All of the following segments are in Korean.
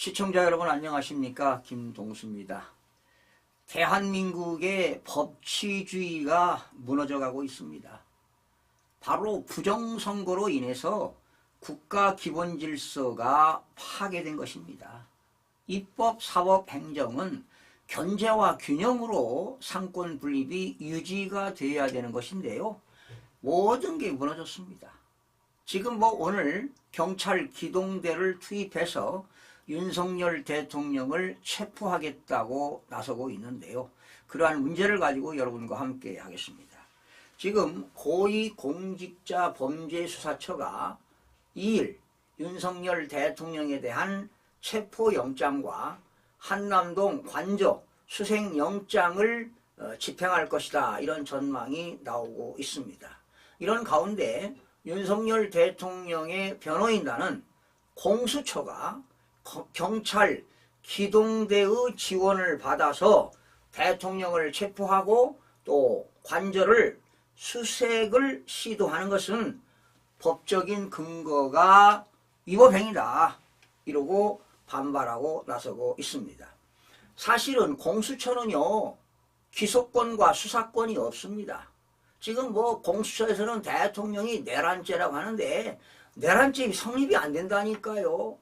시청자 여러분 안녕하십니까? 김동수입니다. 대한민국의 법치주의가 무너져가고 있습니다. 바로 부정선거로 인해서 국가 기본질서가 파괴된 것입니다. 입법, 사법, 행정은 견제와 균형으로 상권 분립이 유지가 되어야 되는 것인데요. 모든 게 무너졌습니다. 지금 오늘 경찰 기동대를 투입해서 윤석열 대통령을 체포하겠다고 나서고 있는데요. 그러한 문제를 가지고 여러분과 함께 하겠습니다. 지금 고위공직자범죄수사처가 2일 윤석열 대통령에 대한 체포영장과 한남동 관저 수색영장을 집행할 것이다. 이런 전망이 나오고 있습니다. 이런 가운데 윤석열 대통령의 변호인단은 공수처가 경찰 기동대의 지원을 받아서 대통령을 체포하고 또 관저를 수색을 시도하는 것은 법적인 근거가 위법행위다. 이러고 반발하고 나서고 있습니다. 사실은 공수처는요, 기소권과 수사권이 없습니다. 지금 공수처에서는 대통령이 내란죄라고 하는데 내란죄 성립이 안 된다니까요.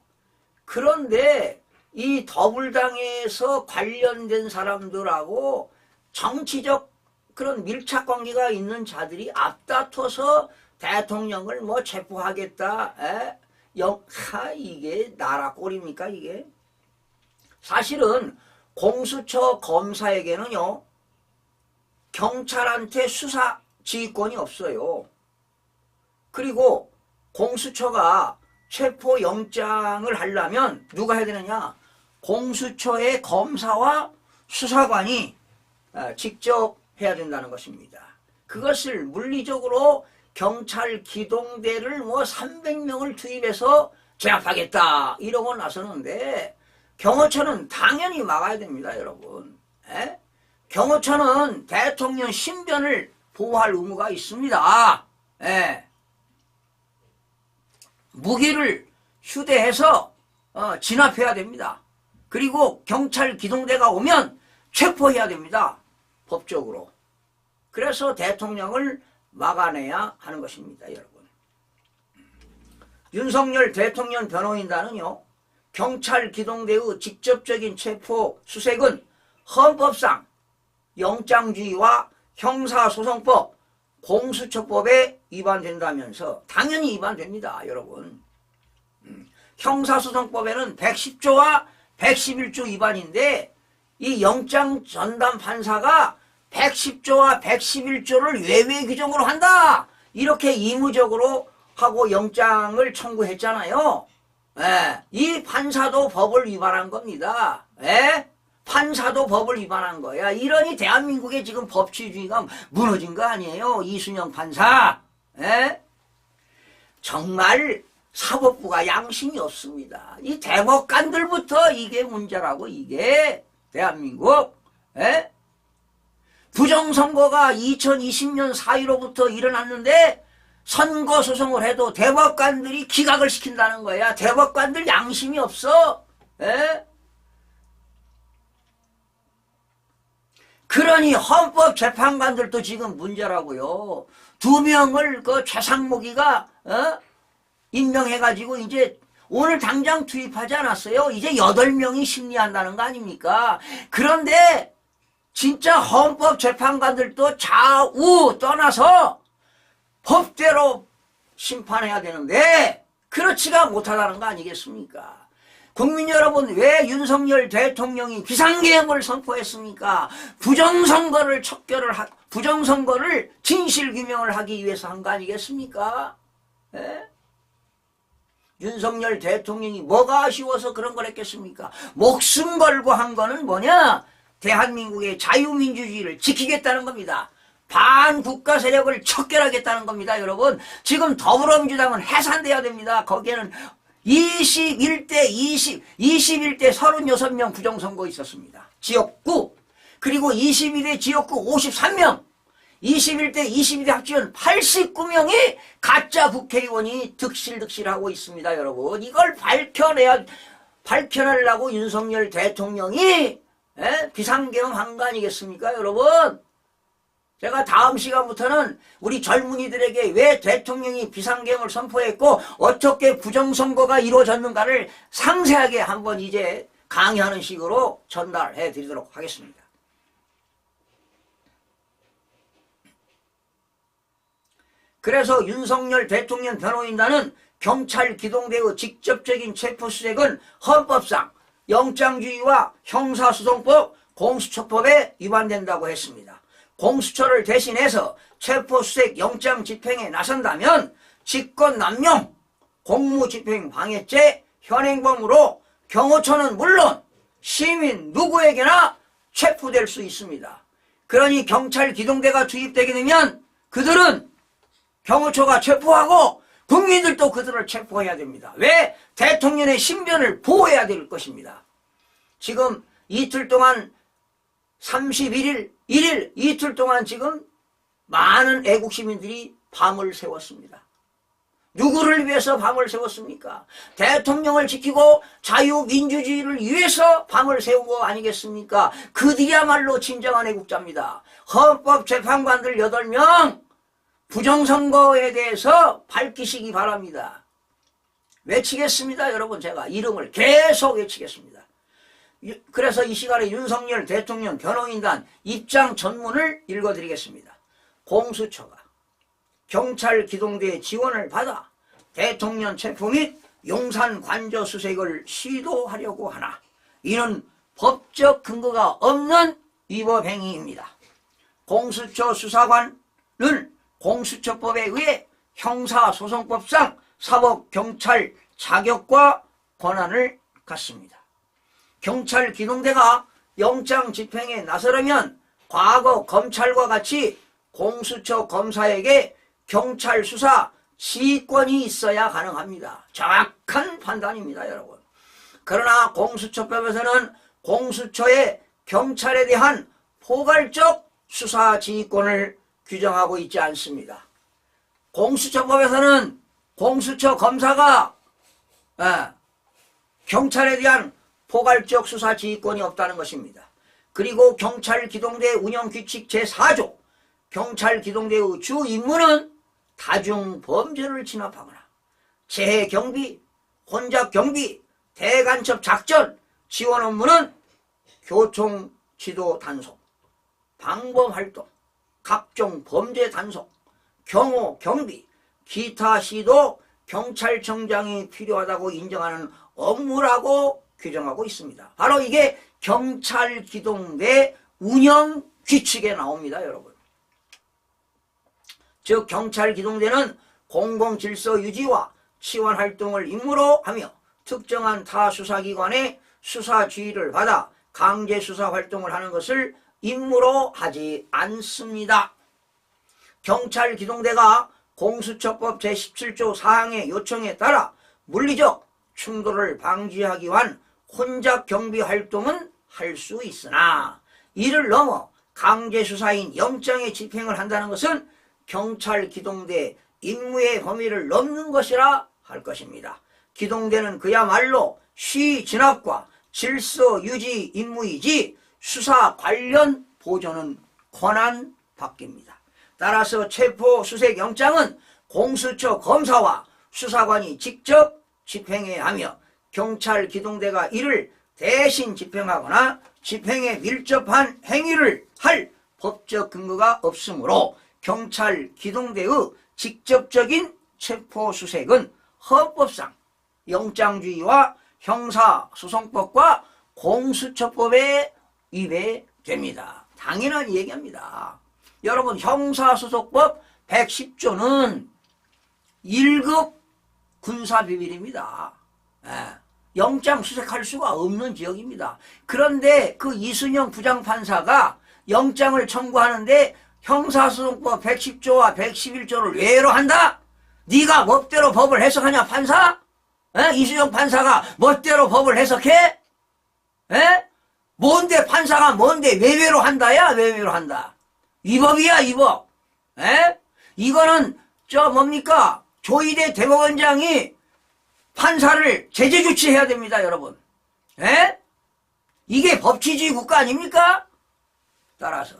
그런데 이 더불당에서 관련된 사람들하고 정치적 그런 밀착관계가 있는 자들이 앞다퉈서 대통령을 체포하겠다. 이게 나라 꼴입니까 이게? 사실은 공수처 검사에게는요, 경찰한테 수사 지휘권이 없어요. 그리고 공수처가 체포영장을 하려면 누가 해야 되느냐? 공수처의 검사와 수사관이 직접 해야 된다는 것입니다. 그것을 물리적으로 경찰 기동대를 300명을 투입해서 제압하겠다 이러고 나서는데 경호처는 당연히 막아야 됩니다, 여러분. 경호처는 대통령 신변을 보호할 의무가 있습니다. 무기를 휴대해서 진압해야 됩니다. 그리고 경찰 기동대가 오면 체포해야 됩니다. 법적으로. 그래서 대통령을 막아내야 하는 것입니다, 여러분. 윤석열 대통령 변호인단은요, 경찰 기동대의 직접적인 체포 수색은 헌법상 영장주의와 형사소송법, 공수처법에 위반된다면서 당연히 위반됩니다, 여러분. 형사소송법에는 110조와 111조 위반인데 이 영장 전담 판사가 110조와 111조를 외외 규정으로 한다. 이렇게 의무적으로 하고 영장을 청구했잖아요. 이 판사도 법을 위반한 겁니다. 판사도 법을 위반한 거야. 이러니 대한민국의 지금 법치주의가 무너진 거 아니에요. 이순영 판사. 정말 사법부가 양심이 없습니다. 이 대법관들부터 이게 문제라고, 이게 대한민국. 부정선거가 2020년 4.15부터 일어났는데 선거소송을 해도 대법관들이 기각을 시킨다는 거야. 대법관들 양심이 없어. 그러니 헌법재판관들도 지금 문제라고요. 2명을 최상목이가 임명해가지고 이제 오늘 당장 투입하지 않았어요. 이제 8명이 심리한다는 거 아닙니까? 그런데 진짜 헌법재판관들도 좌우 떠나서 법대로 심판해야 되는데 그렇지가 못하다는 거 아니겠습니까? 국민 여러분, 왜 윤석열 대통령이 비상계엄을 선포했습니까? 부정선거를 진실규명을 하기 위해서 한 거 아니겠습니까? 윤석열 대통령이 뭐가 아쉬워서 그런 걸 했겠습니까? 목숨 걸고 한 거는 뭐냐? 대한민국의 자유민주주의를 지키겠다는 겁니다. 반국가 세력을 척결하겠다는 겁니다, 여러분. 지금 더불어민주당은 해산돼야 됩니다. 거기에는 21대 36명 부정선거 있었습니다. 지역구. 그리고 22대 지역구 53명. 21대 22대 합치면 89명이 가짜 국회의원이 득실득실하고 있습니다, 여러분. 이걸 밝혀내려고 윤석열 대통령이 비상계엄한 거 아니겠습니까, 여러분? 제가 다음 시간부터는 우리 젊은이들에게 왜 대통령이 비상계엄을 선포했고 어떻게 부정선거가 이루어졌는가를 상세하게 한번 이제 강의하는 식으로 전달해 드리도록 하겠습니다. 그래서 윤석열 대통령 변호인단은 경찰 기동대의 직접적인 체포수색은 헌법상 영장주의와 형사소송법, 공수처법에 위반된다고 했습니다. 공수처를 대신해서 체포수색 영장 집행에 나선다면 직권남용, 공무집행 방해죄, 현행범으로 경호처는 물론 시민 누구에게나 체포될 수 있습니다. 그러니 경찰 기동대가 투입되게 되면 그들은 경호처가 체포하고 국민들도 그들을 체포해야 됩니다. 왜? 대통령의 신변을 보호해야 될 것입니다. 지금 이틀 동안 31일, 1일 이틀 동안 지금 많은 애국시민들이 밤을 새웠습니다. 누구를 위해서 밤을 새웠습니까? 대통령을 지키고 자유민주주의를 위해서 밤을 세운 거 아니겠습니까? 그들이야말로 진정한 애국자입니다. 헌법재판관들 8명 부정선거에 대해서 밝히시기 바랍니다. 외치겠습니다. 여러분, 제가 이름을 계속 외치겠습니다. 그래서 이 시간에 윤석열 대통령 변호인단 입장 전문을 읽어드리겠습니다. 공수처가 경찰 기동대의 지원을 받아 대통령 체포 및 용산 관저 수색을 시도하려고 하나 이는 법적 근거가 없는 위법 행위입니다. 공수처 수사관은 공수처법에 의해 형사소송법상 사법경찰 자격과 권한을 갖습니다. 경찰 기동대가 영장 집행에 나서려면 과거 검찰과 같이 공수처 검사에게 경찰 수사 지휘권이 있어야 가능합니다. 정확한 판단입니다, 여러분. 그러나 공수처법에서는 공수처의 경찰에 대한 포괄적 수사 지휘권을 규정하고 있지 않습니다. 공수처법에서는 공수처 검사가 경찰에 대한 포괄적 수사 지휘권이 없다는 것입니다. 그리고 경찰 기동대 운영규칙 제4조 경찰 기동대의 주 임무는 다중범죄를 진압하거나 재해경비, 혼잡경비, 대간첩 작전, 지원 업무는 교통지도 단속, 방범활동, 각종 범죄 단속, 경호, 경비, 기타 시도 경찰청장이 필요하다고 인정하는 업무라고 규정하고 있습니다. 바로 이게 경찰 기동대 운영 규칙에 나옵니다, 여러분. 즉 경찰 기동대는 공공질서 유지와 치원 활동을 임무로 하며 특정한 타 수사기관의 수사 지휘를 받아 강제 수사 활동을 하는 것을 임무로 하지 않습니다. 경찰 기동대가 공수처법 제17조 4항의 요청에 따라 물리적 충돌을 방지하기 위한 혼잡 경비 활동은 할 수 있으나 이를 넘어 강제 수사인 영장의 집행을 한다는 것은 경찰 기동대 임무의 범위를 넘는 것이라 할 것입니다. 기동대는 그야말로 시위 진압과 질서 유지 임무이지 수사 관련 보조는 권한 밖입니다. 따라서 체포 수색 영장은 공수처 검사와 수사관이 직접 집행해야 하며 경찰 기동대가 이를 대신 집행하거나 집행에 밀접한 행위를 할 법적 근거가 없으므로 경찰 기동대의 직접적인 체포 수색은 헌법상 영장주의와 형사소송법과 공수처법에 위배됩니다. 당연한 얘기입니다. 여러분, 형사소송법 110조는 1급 군사비밀입니다. 영장 수색할 수가 없는 지역입니다. 그런데 그 이순영 부장판사가 영장을 청구하는데 형사소송법 110조와 111조를 외로 한다? 네가 멋대로 법을 해석하냐, 판사? 이순영 판사가 멋대로 법을 해석해? 뭔데 판사가 뭔데 외외로 한다야? 외외로 한다. 위법이야, 위법. 이거는 뭡니까? 조희대 대법원장이 판사를 제재 조치해야 됩니다, 여러분. 에? 이게 법치주의 국가 아닙니까? 따라서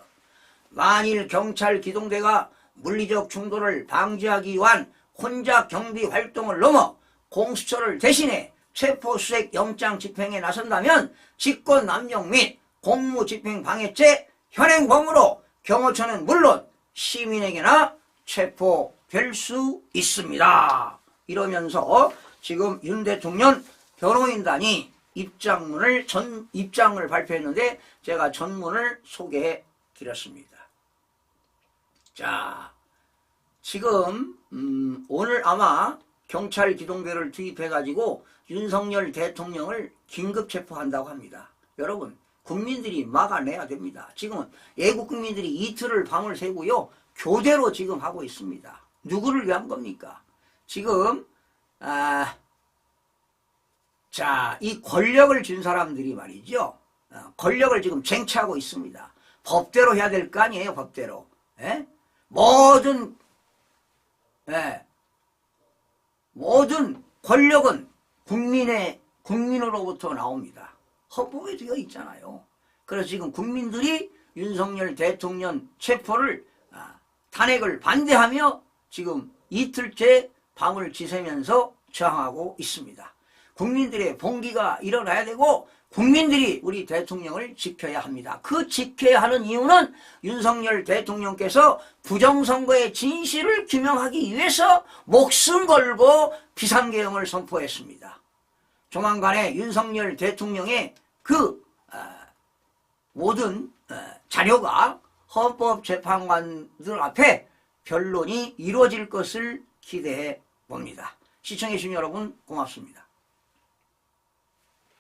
만일 경찰 기동대가 물리적 충돌을 방지하기 위한 혼자 경비 활동을 넘어 공수처를 대신해 체포수색 영장 집행에 나선다면 직권남용 및 공무집행 방해죄 현행범으로 경호처는 물론 시민에게나 체포될 수 있습니다. 이러면서 지금 윤 대통령 변호인단이 입장을 발표했는데 제가 전문을 소개해 드렸습니다. 자, 지금 오늘 아마 경찰 기동대를 투입해가지고 윤석열 대통령을 긴급 체포한다고 합니다. 여러분, 국민들이 막아내야 됩니다. 지금은 애국 국민들이 이틀을 밤을 새고요, 교대로 지금 하고 있습니다. 누구를 위한 겁니까? 지금 자, 이 권력을 준 사람들이 말이죠, 권력을 지금 쟁취하고 있습니다. 법대로 해야 될 거 아니에요, 법대로. 예? 모든 권력은 국민으로부터 나옵니다. 헌법에 되어 있잖아요. 그래서 지금 국민들이 윤석열 대통령 체포를 탄핵을 반대하며 지금 이틀째 밤을 지새면서 저항하고 있습니다. 국민들의 봉기가 일어나야 되고 국민들이 우리 대통령을 지켜야 합니다. 그 지켜야 하는 이유는 윤석열 대통령께서 부정선거의 진실을 규명하기 위해서 목숨 걸고 비상계엄을 선포했습니다. 조만간에 윤석열 대통령의 그 모든 자료가 헌법재판관들 앞에 변론이 이루어질 것을 기대해 봅니다. 시청해 주신 여러분 고맙습니다.